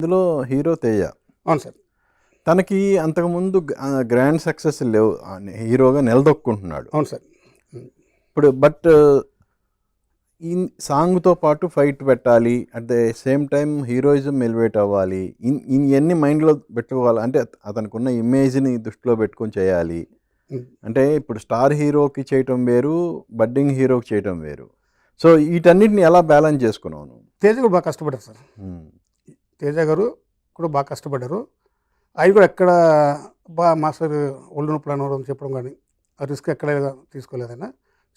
ఇందులో హీరో తేజ. అవును సార్. తనకి అంతకుముందు గ్రాండ్ సక్సెస్ లేవు. హీరోగా నిలదొక్కుంటున్నాడు. అవును సార్. ఇప్పుడు బట్ ఈ సాంగ్తో పాటు ఫైట్ పెట్టాలి, at the same time heroism elevate అవ్వాలి. ఇవన్నీ మైండ్లో పెట్టుకోవాలి. అంటే అతనికి ఉన్న ఇమేజ్ని దృష్టిలో పెట్టుకొని చేయాలి. అంటే ఇప్పుడు స్టార్ హీరోకి చేయటం వేరు, బడ్డింగ్ హీరోకి చేయటం వేరు. సో వీటన్నిటిని ఎలా బ్యాలెన్స్ చేసుకున్నాను? తేజ కూడా బాగా కష్టపడ్డారు సార్. తేజ గారు కూడా బాగా కష్టపడ్డారు. అవి కూడా ఎక్కడ మాస్టర్ ఒళ్ళు నొప్పులు అనవడం చెప్పడం కానీ ఆ రిస్క్ ఎక్కడ తీసుకోలేదైనా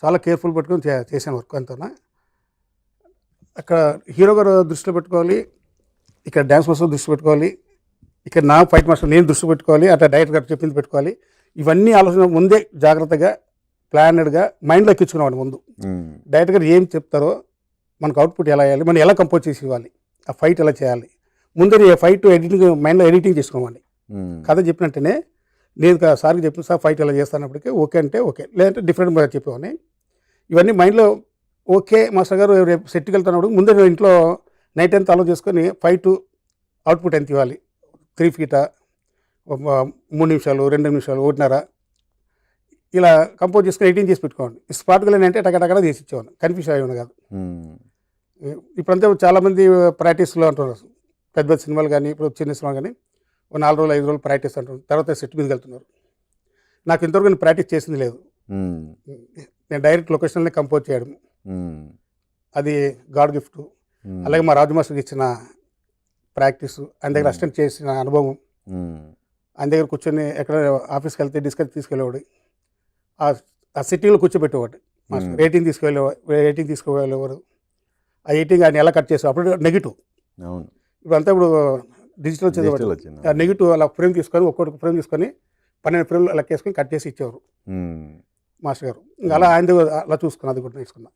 చాలా కేర్ఫుల్ పెట్టుకొని చేశాను వర్క్ అంతా. అక్కడ హీరో గారు దృష్టిలో పెట్టుకోవాలి, ఇక్కడ డ్యాన్స్ మాస్టర్ దృష్టి పెట్టుకోవాలి, ఇక్కడ నా ఫైట్ మాస్టర్ నేను దృష్టి పెట్టుకోవాలి, అట్లా డైరెక్టర్ గారు చెప్పింది పెట్టుకోవాలి. ఇవన్నీ ఆలోచన ముందే జాగ్రత్తగా ప్లానెడ్గా మైండ్లో ఎక్కించుకున్నామండి. ముందు డైరెక్టర్ గారు ఏం చెప్తారో మనకు అవుట్పుట్ ఎలా వేయాలి, మనం ఎలా కంపోజ్ చేసి ఇవ్వాలి, ఆ ఫైట్ ఎలా చేయాలి, ముందర ఫైట్ ఎడిటింగ్ మైండ్లో ఎడిటింగ్ చేసుకోవాలి. కథ చెప్పినట్టునే నేను సార్కి చెప్పిన సార్ ఫైట్ ఎలా చేస్తానప్పటికీ ఓకే అంటే ఓకే, లేదంటే డిఫరెంట్గా చెప్పేవాడిని. ఇవన్నీ మైండ్లో ఓకే మాస్టర్ గారు రేపు సెట్కి వెళ్తున్నప్పుడు ముందే నేను ఇంట్లో నైట్ అంతా ఆలోచన చేసుకొని ఫైట్ అవుట్పుట్ ఎంత ఇవ్వాలి, 3 ఫీటా, 3 నిమిషాలు, 2 నిమిషాలు, 1:30 ఇలా కంపోజ్ చేసుకొని ఎడిటింగ్ చేసి పెట్టుకోండి. స్పాట్గా అంటే టకటకడా చేసి ఇచ్చేవాడిని, కన్ఫ్యూషన్ అయ్యేవాడిని కాదు. ఇప్పుడంతా చాలామంది ప్రాక్టీస్లో అంటున్నారు, పెద్ద పెద్ద సినిమాలు కానీ ఇప్పుడు చిన్న సినిమా కానీ 4 రోజులు 5 రోజులు ప్రాక్టీస్ అంటున్నారు, తర్వాత సెట్ మీదకి వెళ్తున్నారు. నాకు ఇంతవరకు నేను ప్రాక్టీస్ చేసింది లేదు. నేను డైరెక్ట్ లొకేషన్లో కంపోజ్ చేయడం అది గాడ్ గిఫ్ట్. అలాగే మా రాజు మాస్టర్కి ఇచ్చిన ప్రాక్టీస్, ఆయన దగ్గర అసిస్టెంట్ చేసిన అనుభవం, ఆయన దగ్గర కూర్చొని ఎక్కడ ఆఫీస్కి వెళ్తే డిస్కస్ తీసుకెళ్ళేవాడు, ఆ సిట్టింగ్లో కూర్చోబెట్టేవాడు మాస్టర్. రేటింగ్ తీసుకువెళ్ళేవారు. ఆ ఎడిటింగ్ ఆయన ఎలా కట్ చేసేవాడు. అప్పుడు నెగిటివ్, ఇప్పుడంతా ఇప్పుడు డిజిటల్ వచ్చేది. ఆ నెగిటివ్ అలా ఫ్రేమ్ తీసుకొని ఒక్కొక్క ఫ్రేమ్ తీసుకొని 12 ఫ్రేమ్లు అలా వేసుకొని కట్ చేసి ఇచ్చేవారు మాస్టర్ గారు. ఇంకా అలా ఆయన అలా చూసుకున్నా, అది కూడా నేర్చుకున్నా.